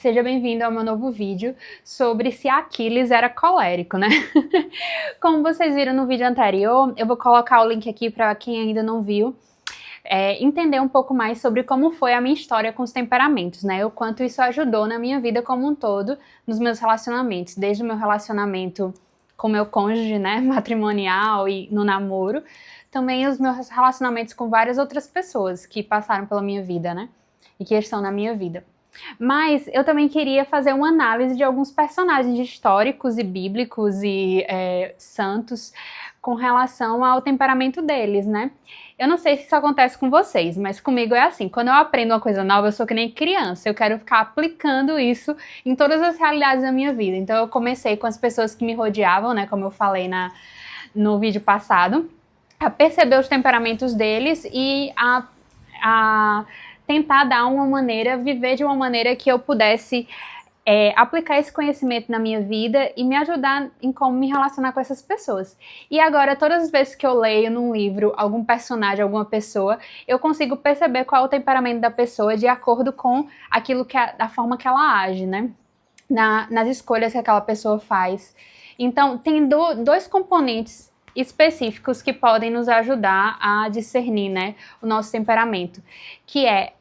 Seja bem-vindo ao meu novo vídeo sobre se Aquiles era colérico, né? Como vocês viram no vídeo anterior, eu vou colocar o link aqui para quem ainda não viu, entender um pouco mais sobre como foi a minha história com os temperamentos, né? O quanto isso ajudou na minha vida como um todo, nos meus relacionamentos, desde o meu relacionamento com meu cônjuge, né, matrimonial e no namoro, também os meus relacionamentos com várias outras pessoas que passaram pela minha vida, né? E que estão na minha vida. Mas eu também queria fazer uma análise de alguns personagens históricos e bíblicos e santos com relação ao temperamento deles, né? Eu não sei se isso acontece com vocês, mas comigo é assim. Quando eu aprendo uma coisa nova, eu sou que nem criança. Eu quero ficar aplicando isso em todas as realidades da minha vida. Então eu comecei com as pessoas que me rodeavam, né? Como eu falei no vídeo passado, a perceber os temperamentos deles e a tentar dar uma maneira, viver de uma maneira que eu pudesse aplicar esse conhecimento na minha vida e me ajudar em como me relacionar com essas pessoas. E agora, todas as vezes que eu leio num livro algum personagem, alguma pessoa, eu consigo perceber qual é o temperamento da pessoa de acordo com aquilo da forma que ela age, né? Nas escolhas que aquela pessoa faz. Então, tem dois componentes específicos que podem nos ajudar a discernir, né, o nosso temperamento, que é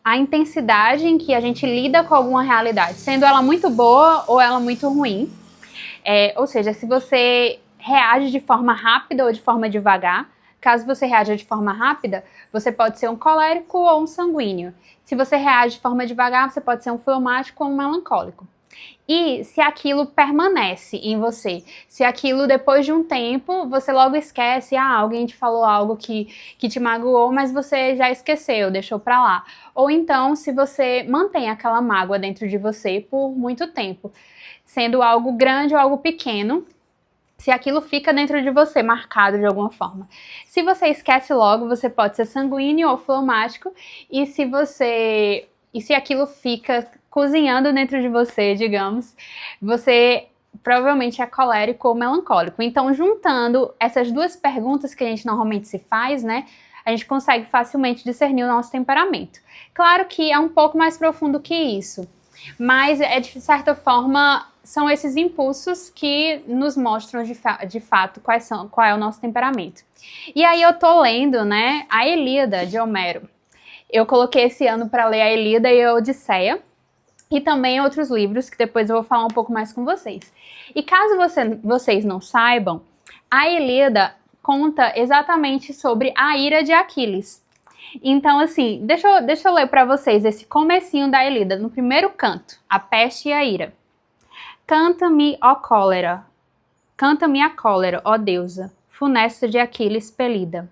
a intensidade em que a gente lida com alguma realidade, sendo ela muito boa ou ela muito ruim. Ou seja, se você reage de forma rápida ou de forma devagar. Caso você reaja de forma rápida, você pode ser um colérico ou um sanguíneo. Se você reage de forma devagar, você pode ser um fleumático ou um melancólico. E se aquilo permanece em você, se aquilo depois de um tempo, você logo esquece, alguém te falou algo que te magoou, mas você já esqueceu, deixou pra lá. Ou então, se você mantém aquela mágoa dentro de você por muito tempo, sendo algo grande ou algo pequeno, se aquilo fica dentro de você, marcado de alguma forma. Se você esquece logo, você pode ser sanguíneo ou fleumático, e se aquilo fica cozinhando dentro de você, digamos, você provavelmente é colérico ou melancólico. Então, juntando essas duas perguntas que a gente normalmente se faz, né, a gente consegue facilmente discernir o nosso temperamento. Claro que é um pouco mais profundo que isso, mas de certa forma são esses impulsos que nos mostram de fato qual é o nosso temperamento. E aí eu tô lendo, né, a Ilíada de Homero. Eu coloquei esse ano para ler a Ilíada e a Odisseia, e também outros livros que depois eu vou falar um pouco mais com vocês. E caso vocês não saibam, a Ilíada conta exatamente sobre a ira de Aquiles. Então, assim, deixa eu ler para vocês esse comecinho da Ilíada, no primeiro canto, a peste e a ira. Canta-me, ó cólera, canta-me a cólera, ó deusa, funesta de Aquiles pelida.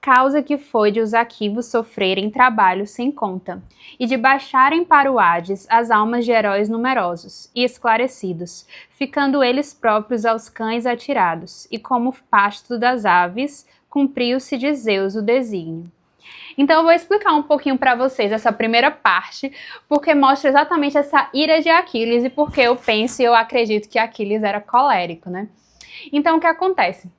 Causa que foi de os aquivos sofrerem trabalho sem conta, e de baixarem para o Hades as almas de heróis numerosos e esclarecidos, ficando eles próprios aos cães atirados, e como pasto das aves, cumpriu-se de Zeus o desígnio. Então eu vou explicar um pouquinho para vocês essa primeira parte, porque mostra exatamente essa ira de Aquiles e porque eu penso e eu acredito que Aquiles era colérico, né? Então o que acontece?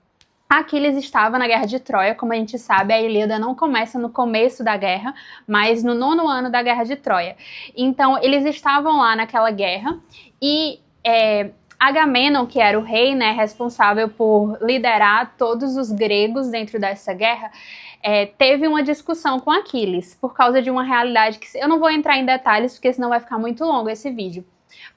Aquiles estava na Guerra de Troia, como a gente sabe, a Ilíada não começa no começo da guerra, mas no 9º ano da Guerra de Troia. Então, eles estavam lá naquela guerra e Agamenon, que era o rei, né, responsável por liderar todos os gregos dentro dessa guerra, teve uma discussão com Aquiles, por causa de uma realidade que eu não vou entrar em detalhes, porque senão vai ficar muito longo esse vídeo.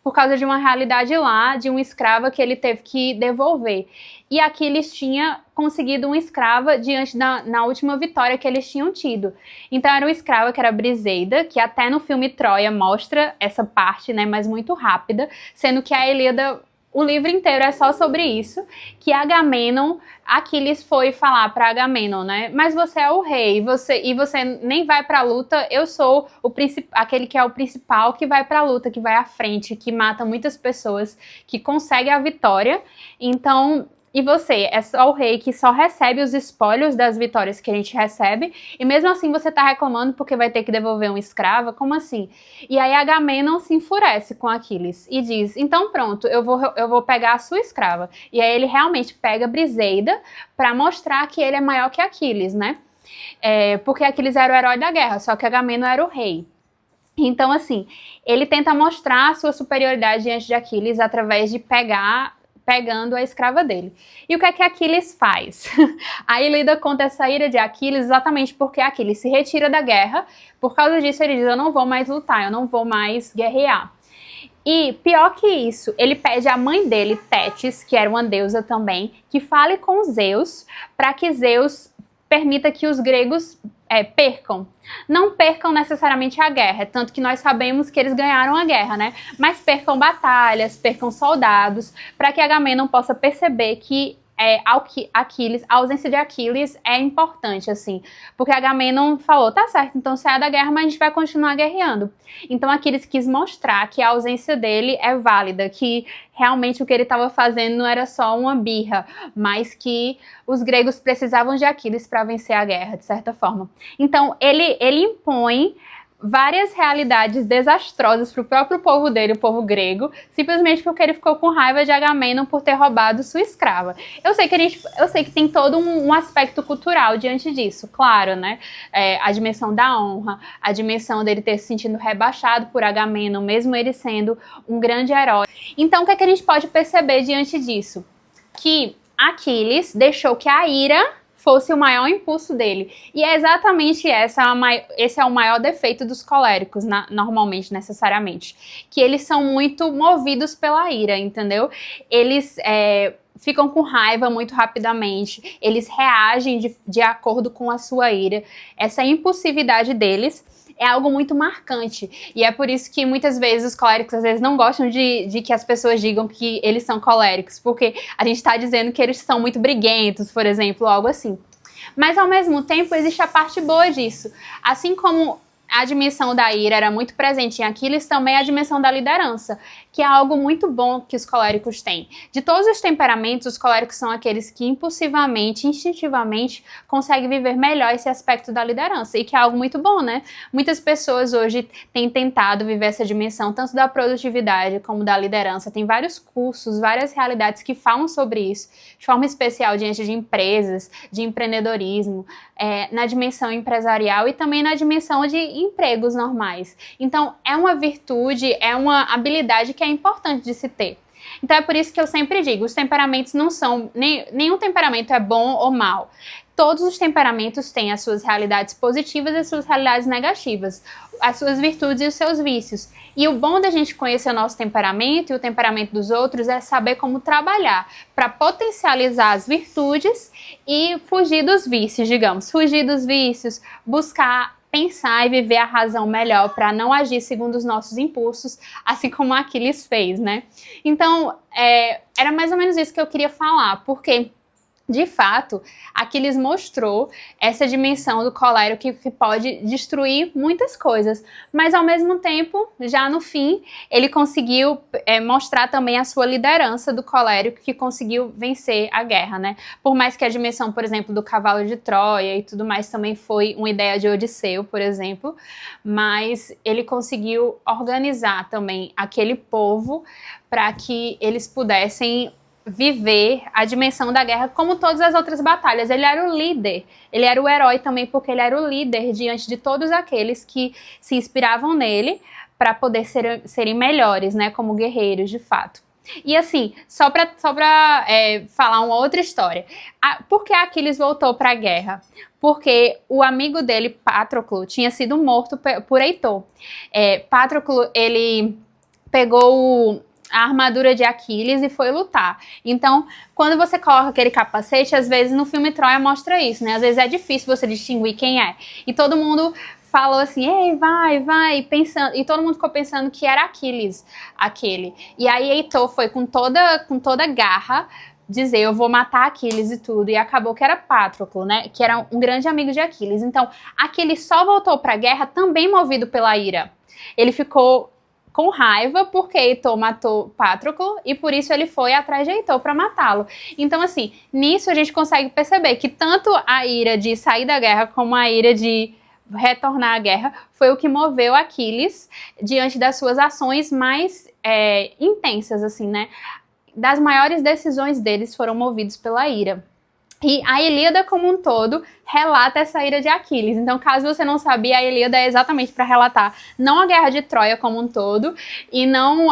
Por causa de uma realidade lá, de uma escrava que ele teve que devolver. E Aquiles tinha conseguido uma escrava diante na última vitória que eles tinham tido. Então era uma escrava que era Briseida, que até no filme Troia mostra essa parte, né, mas muito rápida, sendo que a Ilíada, o livro inteiro é só sobre isso, que Aquiles foi falar para Agamenon, né, mas você é o rei, e você nem vai pra luta, eu sou aquele que é o principal, que vai pra luta, que vai à frente, que mata muitas pessoas, que consegue a vitória, então... E você é só o rei que só recebe os espólios das vitórias que a gente recebe, e mesmo assim você tá reclamando porque vai ter que devolver uma escrava? Como assim? E aí Agamenon se enfurece com Aquiles e diz, então pronto, eu vou pegar a sua escrava. E aí ele realmente pega Briseida para mostrar que ele é maior que Aquiles, né? Porque Aquiles era o herói da guerra, só que Agamenon era o rei. Então, assim, ele tenta mostrar a sua superioridade diante de Aquiles através de pegando a escrava dele. E o que é que Aquiles faz? A Ilíada conta essa ira de Aquiles exatamente porque Aquiles se retira da guerra. Por causa disso, ele diz: eu não vou mais lutar, eu não vou mais guerrear. E pior que isso, ele pede à mãe dele, Tétis, que era uma deusa também, que fale com Zeus para que Zeus permita que os gregos percam. Não percam necessariamente a guerra, tanto que nós sabemos que eles ganharam a guerra, né? Mas percam batalhas, percam soldados, para que Agamenon possa perceber que Aquiles, a ausência de Aquiles é importante, assim, porque Agamenon falou: tá certo, então saia da guerra, mas a gente vai continuar guerreando. Então Aquiles quis mostrar que a ausência dele é válida, que realmente o que ele estava fazendo não era só uma birra, mas que os gregos precisavam de Aquiles para vencer a guerra, de certa forma. Então ele impõe várias realidades desastrosas para o próprio povo dele, o povo grego, simplesmente porque ele ficou com raiva de Agamenon por ter roubado sua escrava. Eu sei que tem todo um aspecto cultural diante disso, claro, né? A dimensão da honra, a dimensão dele ter se sentido rebaixado por Agamenon, mesmo ele sendo um grande herói. Então, o que é que a gente pode perceber diante disso? Que Aquiles deixou que a ira fosse o maior impulso dele. E é exatamente esse é o maior defeito dos coléricos, normalmente, necessariamente. Que eles são muito movidos pela ira, entendeu? Eles ficam com raiva muito rapidamente, eles reagem de acordo com a sua ira. Essa impulsividade deles é algo muito marcante, e é por isso que muitas vezes os coléricos às vezes não gostam de que as pessoas digam que eles são coléricos, porque a gente está dizendo que eles são muito briguentos, por exemplo, algo assim. Mas ao mesmo tempo existe a parte boa disso, assim como a dimensão da ira era muito presente em Aquiles, também a dimensão da liderança, que é algo muito bom que os coléricos têm. De todos os temperamentos, os coléricos são aqueles que impulsivamente, instintivamente, conseguem viver melhor esse aspecto da liderança, e que é algo muito bom, né? Muitas pessoas hoje têm tentado viver essa dimensão, tanto da produtividade como da liderança. Tem vários cursos, várias realidades que falam sobre isso, de forma especial diante de empresas, de empreendedorismo, na dimensão empresarial e também na dimensão de empregos normais. Então, é uma virtude, é uma habilidade que é importante de se ter. Então, é por isso que eu sempre digo, os temperamentos não são, nenhum temperamento é bom ou mal. Todos os temperamentos têm as suas realidades positivas e as suas realidades negativas, as suas virtudes e os seus vícios. E o bom da gente conhecer o nosso temperamento e o temperamento dos outros é saber como trabalhar para potencializar as virtudes e fugir dos vícios, digamos. Fugir dos vícios, buscar pensar e viver a razão melhor para não agir segundo os nossos impulsos, assim como Aquiles fez, né? Então, era mais ou menos isso que eu queria falar, porque de fato, Aquiles mostrou essa dimensão do colérico que pode destruir muitas coisas, mas ao mesmo tempo, já no fim, ele conseguiu mostrar também a sua liderança do colérico, que conseguiu vencer a guerra, né? Por mais que a dimensão, por exemplo, do cavalo de Troia e tudo mais também foi uma ideia de Odisseu, por exemplo, mas ele conseguiu organizar também aquele povo para que eles pudessem viver a dimensão da guerra como todas as outras batalhas. Ele era o líder, ele era o herói também porque ele era o líder diante de todos aqueles que se inspiravam nele para poder serem melhores, né, como guerreiros de fato. E assim, só pra falar uma outra história. Por que Aquiles voltou para a guerra? Porque o amigo dele, Patroclo, tinha sido morto por Heitor. Patroclo, ele pegou a armadura de Aquiles e foi lutar. Então, quando você coloca aquele capacete, às vezes no filme Troia mostra isso, né? Às vezes é difícil você distinguir quem é. E todo mundo falou assim, ei, vai, pensando, e todo mundo ficou pensando que era Aquiles, aquele. E aí Heitor foi com toda garra dizer, eu vou matar Aquiles e tudo, e acabou que era Patroclo, né, que era um grande amigo de Aquiles. Então, Aquiles só voltou pra guerra também movido pela ira. Ele ficou com raiva porque Heitor matou Patroclo e por isso ele foi atrás de Heitor para matá-lo. Então, assim, nisso a gente consegue perceber que tanto a ira de sair da guerra como a ira de retornar à guerra foi o que moveu Aquiles diante das suas ações mais intensas, assim, né? Das maiores decisões deles foram movidos pela ira. E a Ilíada como um todo relata essa ira de Aquiles. Então, caso você não sabia, a Ilíada é exatamente para relatar não a guerra de Troia como um todo, e não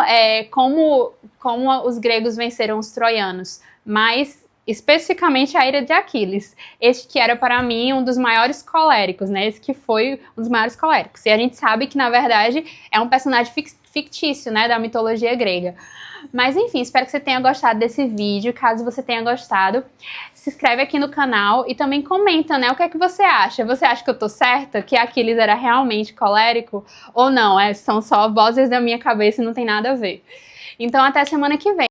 como os gregos venceram os troianos, mas especificamente a ira de Aquiles. Este que era para mim um dos maiores coléricos, né? Esse que foi um dos maiores coléricos. E a gente sabe que, na verdade, é um personagem fictício, né, da mitologia grega. Mas enfim, espero que você tenha gostado desse vídeo. Caso você tenha gostado, se inscreve aqui no canal e também comenta, né, o que é que você acha. Você acha que eu tô certa? Que Aquiles era realmente colérico? Ou não? São só vozes da minha cabeça e não tem nada a ver. Então até semana que vem.